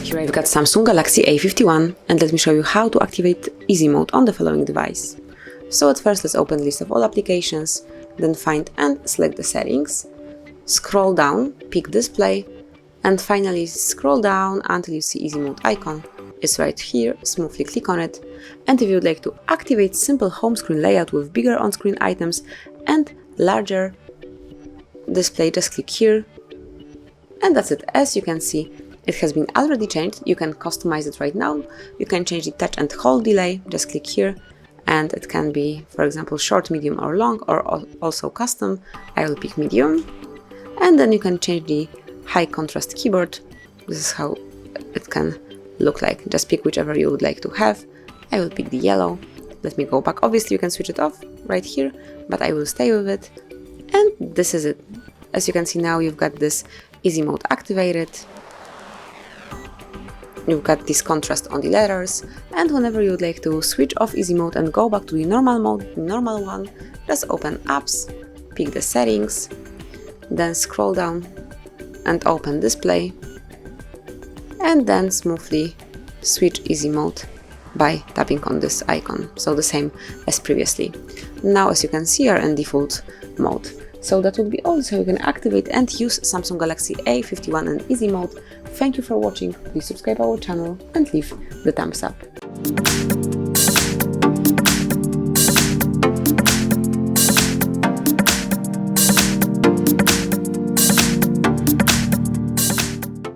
Here I've got Samsung Galaxy A51, and let me show you how to activate easy mode on the following device. So at first let's open the list of all applications, then find and select the settings, scroll down, pick display, and finally scroll down until you see easy mode icon. It's right here, smoothly click on it, and if you would like to activate simple home screen layout with bigger on-screen items and larger display, just click here, and that's it. As you can see, it has been already changed. You can customize it right now. You can change the touch and hold delay, just click here, and it can be, for example, short, medium or long, or also custom. I will pick medium, and then you can change the high contrast keyboard. This is how it can look like. Just pick whichever you would like to have. I will pick the yellow. Let me go back. Obviously you can switch it off right here, but I will stay with it. And this is it. As you can see now, you've got this easy mode activated. You've got this contrast on the letters, and whenever you would like to switch off easy mode and go back to the normal mode, the normal one, just open apps, pick the settings, then scroll down and open display, and then smoothly switch easy mode by tapping on this icon, so the same as previously. Now, as you can see, are in default mode. So that would be all. So you can activate and use Samsung Galaxy A51 in easy mode. Thank you for watching. Please subscribe our channel and leave the thumbs up.